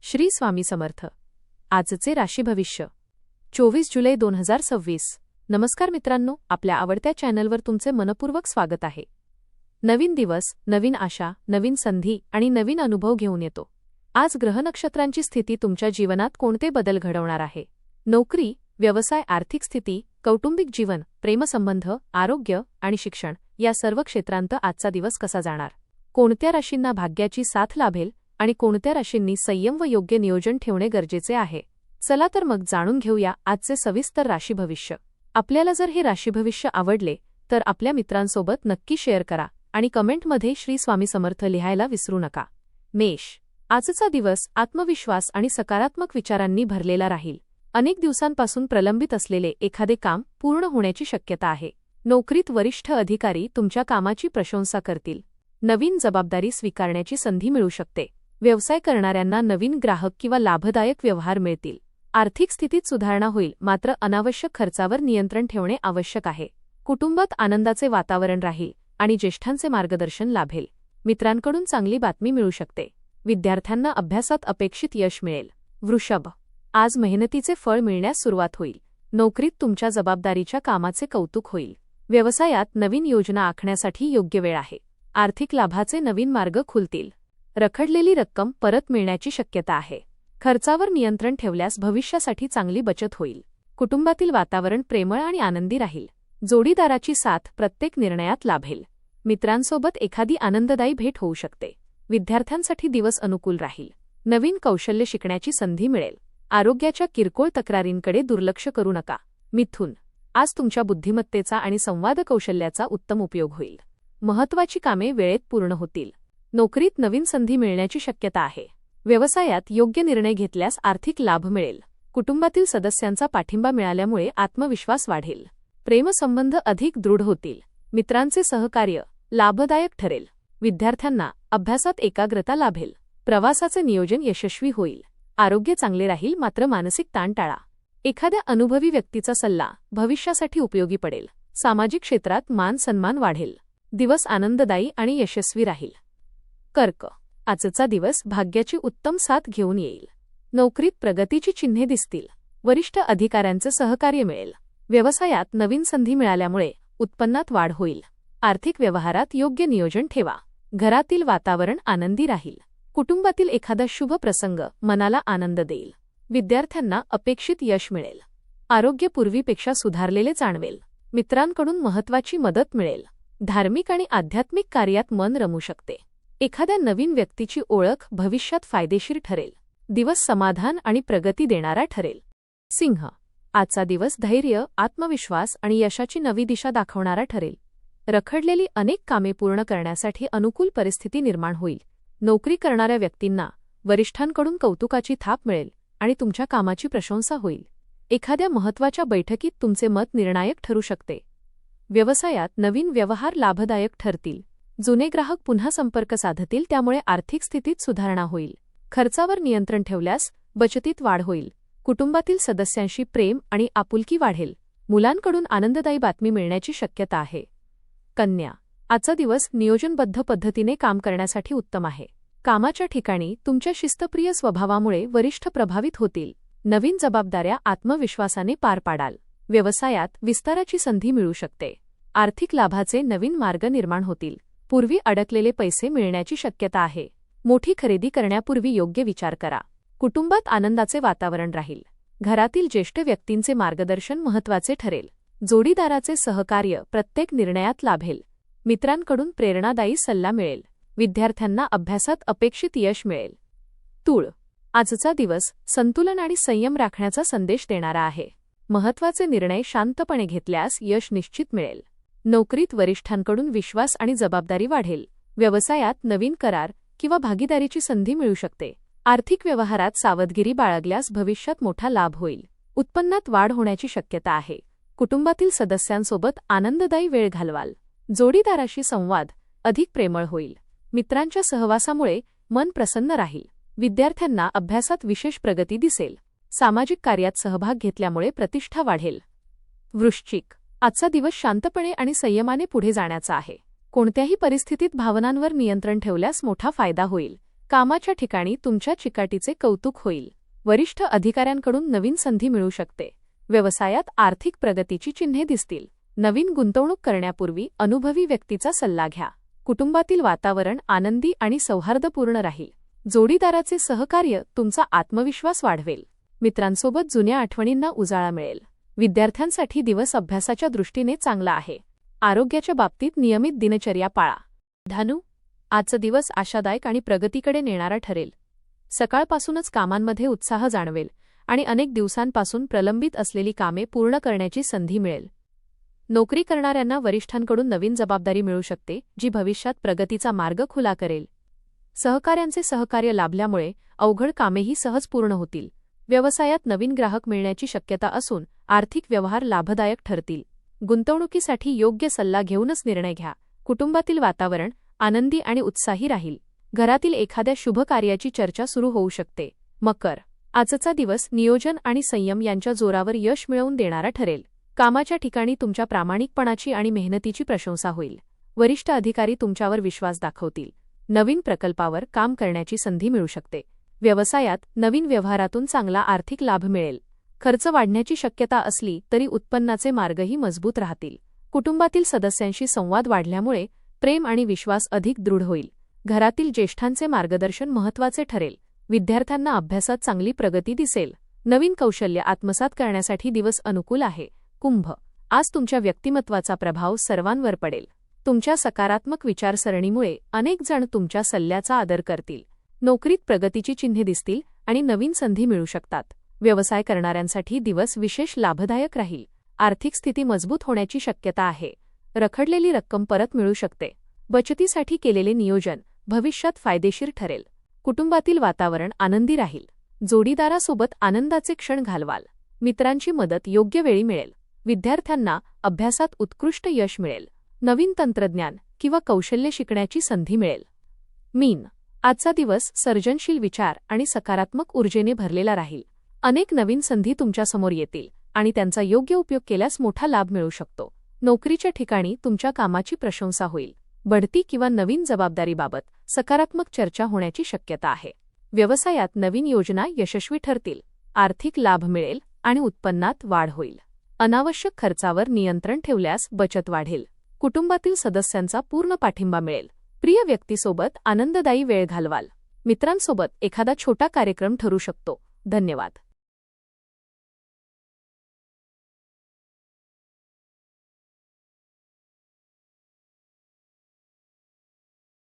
श्री स्वामी समर्थ. आजचे राशी भविष्य 24 जुलै 2026. नमस्कार मित्रांनो, आपल्या आवडत्या चॅनलवर तुमचे मनपूर्वक स्वागत आहे. नवीन दिवस, नवीन आशा, नवीन संधी आणि नवीन अनुभव घेऊन येतो. आज ग्रह नक्षत्रांची स्थिती तुमच्या जीवनात कोणते बदल घडवणार आहे? नोकरी, व्यवसाय, आर्थिक स्थिती, कौटुंबिक जीवन, प्रेमसंबंध, आरोग्य आणि शिक्षण या सर्व क्षेत्रांत आजचा दिवस कसा जाणार? कोणत्या राशींना भाग्याची साथ लाभेल आणि कोणत्या राशींनी संयम व योग्य नियोजन ठेवणे गरजेचे आहे? चला तर मग जाणून घेऊया आजचे सविस्तर राशी भविष्य. आपल्याला जर हे राशी भविष्य आवडले तर आपल्या मित्रांसोबत नक्की शेअर करा आणि कमेंटमध्ये श्री स्वामी समर्थ लिहायला विसरू नका. मेष. आजचा दिवस आत्मविश्वास आणि सकारात्मक विचारांनी भरलेला राहील. अनेक दिवसांपासून प्रलंबित असलेले एखादे काम पूर्ण होण्याची शक्यता आहे. नोकरीत वरिष्ठ अधिकारी तुमच्या कामाची प्रशंसा करतील. नवीन जबाबदारी स्वीकारण्याची संधी मिळू शकते. व्यवसाय करणाऱ्यांना नवीन ग्राहक किंवा लाभदायक व्यवहार मिळतील. आर्थिक स्थितीत सुधारणा होईल, मात्र अनावश्यक खर्चावर नियंत्रण ठेवणे आवश्यक आहे. कुटुंबात आनंदाचे वातावरण राहील आणि ज्येष्ठांचे मार्गदर्शन लाभेल. मित्रांकडून चांगली बातमी मिळू शकते. विद्यार्थ्यांना अभ्यासात अपेक्षित यश मिळेल. वृषभ. आज मेहनतीचे फळ मिळण्यास सुरुवात होईल. नोकरीत तुमच्या जबाबदारीच्या कामाचे कौतुक होईल. व्यवसायात नवीन योजना आखण्यासाठी योग्य वेळ आहे. आर्थिक लाभाचे नवीन मार्ग खुलतील. रखडलेली रक्कम परत मिळण्याची शक्यता आहे. खर्चावर नियंत्रण ठेवल्यास भविष्यासाठी चांगली बचत होईल. कुटुंबातील वातावरण प्रेमळ आणि आनंदी राहील. जोडीदाराची साथ प्रत्येक निर्णयात लाभेल. मित्रांसोबत एखादी आनंददायी भेट होऊ शकते. विद्यार्थ्यांसाठी दिवस अनुकूल राहील. नवीन कौशल्य शिकण्याची संधी मिळेल. आरोग्याच्या किरकोळ तक्रारींकडे दुर्लक्ष करू नका. मिथुन. आज तुमच्या बुद्धिमत्तेचा आणि संवाद कौशल्याचा उत्तम उपयोग होईल. महत्त्वाची कामे वेळेत पूर्ण होतील. नोकरीत नवीन संधी मिळण्याची शक्यता आहे. व्यवसायात योग्य निर्णय घेतल्यास आर्थिक लाभ मिळेल. कुटुंबातील सदस्यांचा पाठिंबा मिळाल्यामुळे आत्मविश्वास वाढेल. प्रेमसंबंध अधिक दृढ होतील. मित्रांचे सहकार्य लाभदायक ठरेल. विद्यार्थ्यांना अभ्यासात एकाग्रता लाभेल. प्रवासाचे नियोजन यशस्वी होईल. आरोग्य चांगले राहील, मात्र मानसिक ताण टाळा. एखाद्या अनुभवी व्यक्तीचा सल्ला भविष्यासाठी उपयोगी पडेल. सामाजिक क्षेत्रात मान सन्मान वाढेल. दिवस आनंददायी आणि यशस्वी राहील. कर्क. आजचा दिवस भाग्याची उत्तम साथ घेऊन येईल. नोकरीत प्रगतीची चिन्हे दिसतील. वरिष्ठ अधिकाऱ्यांचे सहकार्य मिळेल. व्यवसायात नवीन संधी मिळाल्यामुळे उत्पन्नात वाढ होईल. आर्थिक व्यवहारात योग्य नियोजन ठेवा. घरातील वातावरण आनंदी राहील. कुटुंबातील एखादा शुभ प्रसंग मनाला आनंद देईल. विद्यार्थ्यांना अपेक्षित यश मिळेल. आरोग्य पूर्वीपेक्षा सुधारलेले जाणवेल. मित्रांकडून महत्त्वाची मदत मिळेल. धार्मिक आणि आध्यात्मिक कार्यात मन रमू शकते. एखाद्या नवीन व्यक्तीची ओळख भविष्यात फायदेशीर ठरेल. दिवस समाधान आणि प्रगती देणारा ठरेल. सिंह. आजचा दिवस धैर्य, आत्मविश्वास आणि यशाची नवी दिशा दाखवणारा ठरेल. रखडलेली अनेक कामे पूर्ण करण्यासाठी अनुकूल परिस्थिती निर्माण होईल. नोकरी करणाऱ्या व्यक्तींना वरिष्ठांकडून कौतुकाची थाप मिळेल आणि तुमच्या कामाची प्रशंसा होईल. एखाद्या महत्त्वाच्या बैठकीत तुमचे मत निर्णायक ठरू शकते. व्यवसायात नवीन व्यवहार लाभदायक ठरतील. जुने ग्राहक पुन्हा संपर्क साधतील, त्यामुळे आर्थिक स्थितीत सुधारणा होईल. खर्चावर नियंत्रण ठेवल्यास बचतीत वाढ होईल. कुटुंबातील सदस्यांशी प्रेम आणि आपुलकी वाढेल. मुलांकडून आनंददायी बातमी मिळण्याची शक्यता आहे. कन्या. आजचा दिवस नियोजनबद्ध पद्धतीने काम करण्यासाठी उत्तम आहे. कामाच्या ठिकाणी तुमच्या शिस्तप्रिय स्वभावामुळे वरिष्ठ प्रभावित होतील. नवीन जबाबदाऱ्या आत्मविश्वासाने पार पाडाल. व्यवसायात विस्ताराची संधी मिळू शकते. आर्थिक लाभाचे नवीन मार्ग निर्माण होतील. पूर्वी अडकलेले पैसे मिळण्याची शक्यता आहे. मोठी खरेदी करण्यापूर्वी योग्य विचार करा. कुटुंबात आनंदाचे वातावरण राहील. घरातील ज्येष्ठ व्यक्तींचे मार्गदर्शन महत्त्वाचे ठरेल. जोडीदाराचे सहकार्य प्रत्येक निर्णयात लाभेल. मित्रांकडून प्रेरणादायी सल्ला मिळेल. विद्यार्थ्यांना अभ्यासात अपेक्षित यश मिळेल. तूळ. आजचा दिवस संतुलन आणि संयम राखण्याचा संदेश देणारा आहे. महत्त्वाचे निर्णय शांतपणे घेतल्यास यश निश्चित मिळेल. नोकरीत वरिष्ठांकडून विश्वास आणि जबाबदारी वाढेल. व्यवसायात नवीन करार किंवा भागीदारीची संधी मिळू शकते. आर्थिक व्यवहारात सावधगिरी बाळगल्यास भविष्यात मोठा लाभ होईल. उत्पन्नात वाढ होण्याची शक्यता आहे. कुटुंबातील सदस्यांसोबत आनंददायी वेळ घालवाल. जोडीदाराशी संवाद अधिक प्रेमळ होईल. मित्रांच्या सहवासामुळे मन प्रसन्न राहील. विद्यार्थ्यांना अभ्यासात विशेष प्रगती दिसेल. सामाजिक कार्यात सहभाग घेतल्यामुळे प्रतिष्ठा वाढेल. वृश्चिक. आजचा दिवस शांतपणे आणि संयमाने पुढे जाण्याचा आहे. कोणत्याही परिस्थितीत भावनांवर नियंत्रण ठेवल्यास मोठा फायदा होईल. कामाच्या ठिकाणी तुमच्या चिकाटीचे कौतुक होईल. वरिष्ठ अधिकाऱ्यांकडून नवीन संधी मिळू शकते. व्यवसायात आर्थिक प्रगतीची चिन्हे दिसतील. नवीन गुंतवणूक करण्यापूर्वी अनुभवी व्यक्तीचा सल्ला घ्या. कुटुंबातील वातावरण आनंदी आणि सौहार्दपूर्ण राहील. जोडीदाराचे सहकार्य तुमचा आत्मविश्वास वाढवेल. मित्रांसोबत जुन्या आठवणींना उजाळा मिळेल. विद्यार्थ्यांसाठी दिवस अभ्यासाच्या दृष्टीने चांगला आहे. आरोग्याच्या बाबतीत नियमित दिनचर्या पाळा. धनु, आजचा दिवस आशादायक आणि प्रगतीकडे नेणारा ठरेल. सकाळपासूनच कामांमध्ये उत्साह जाणवेल आणि अनेक दिवसांपासून प्रलंबित असलेली कामे पूर्ण करण्याची संधी मिळेल. नोकरी करणाऱ्यांना वरिष्ठांकडून नवीन जबाबदारी मिळू शकते, जी भविष्यात प्रगतीचा मार्ग खुला करेल. सहकाऱ्यांचे सहकार्य लाभल्यामुळे अवघड कामेही सहज पूर्ण होतील. व्यवसायात नवीन ग्राहक मिळण्याची शक्यता असून आर्थिक व्यवहार लाभदायक ठरतील. गुंतवणुकीसाठी योग्य सल्ला घेऊनच निर्णय घ्या. कुटुंबातील वातावरण आनंदी आणि उत्साही राहील. घरातील एखाद्या शुभ कार्याची चर्चा सुरू होऊ शकते. मकर, आजचा दिवस नियोजन आणि संयम यांच्या जोरावर यश मिळवून देणारा ठरेल. कामाच्या ठिकाणी तुमच्या प्रामाणिकपणाची आणि मेहनतीची प्रशंसा होईल. वरिष्ठ अधिकारी तुमच्यावर विश्वास दाखवतील. नवीन प्रकल्पावर काम करण्याची संधी मिळू शकते. व्यवसायात नवीन व्यवहारातून चांगला आर्थिक लाभ मिळेल. खर्च वाढण्याची शक्यता असली तरी उत्पन्नाचे मार्गही मजबूत राहतील. कुटुंबातील सदस्यांशी संवाद वाढल्यामुळे प्रेम आणि विश्वास अधिक दृढ होईल. घरातील ज्येष्ठांचे मार्गदर्शन महत्त्वाचे ठरेल. विद्यार्थ्यांना अभ्यासात चांगली प्रगती दिसेल. नवीन कौशल्य आत्मसात करण्यासाठी दिवस अनुकूल आहे. कुंभ, आज तुमच्या व्यक्तिमत्वाचा प्रभाव सर्वांवर पडेल. तुमच्या सकारात्मक विचारसरणीमुळे अनेक जण तुमच्या सल्ल्याचा आदर करतील. नोकरीत प्रगतीची चिन्हे दिसतील आणि नवीन संधी मिळू शकतात. व्यवसाय करणाऱ्यांसाठी दिवस विशेष लाभदायक राहील. आर्थिक स्थिती मजबूत होण्याची शक्यता आहे. रखडलेली रक्कम परत मिळू शकते. बचतीसाठी केलेले नियोजन भविष्यात फायदेशीर ठरेल. कुटुंबातील वातावरण आनंदी राहील. जोडीदारासोबत आनंदाचे क्षण घालवाल. मित्रांची मदत योग्य वेळी मिळेल. विद्यार्थ्यांना अभ्यासात उत्कृष्ट यश मिळेल. नवीन तंत्रज्ञान किंवा कौशल्य शिकण्याची संधी मिळेल. मीन, आजचा दिवस सर्जनशील विचार आणि सकारात्मक ऊर्जेने भरलेला राहील. अनेक नवीन संधी तुमच्यासमोर येतील आणि त्यांचा योग्य उपयोग केल्यास मोठा लाभ मिळू शकतो. नोकरीच्या ठिकाणी तुमच्या कामाची प्रशंसा होईल. बढती किंवा नवीन जबाबदारीबाबत सकारात्मक चर्चा होण्याची शक्यता आहे. व्यवसायात नवीन योजना यशस्वी ठरतील. आर्थिक लाभ मिळेल आणि उत्पन्नात वाढ होईल. अनावश्यक खर्चावर नियंत्रण ठेवल्यास बचत वाढेल. कुटुंबातील सदस्यांचा पूर्ण पाठिंबा मिळेल. प्रिय व्यक्तीसोबत आनंददायी वेळ घालवाल. मित्रांसोबत एखादा छोटा कार्यक्रम ठरू शकतो. धन्यवाद.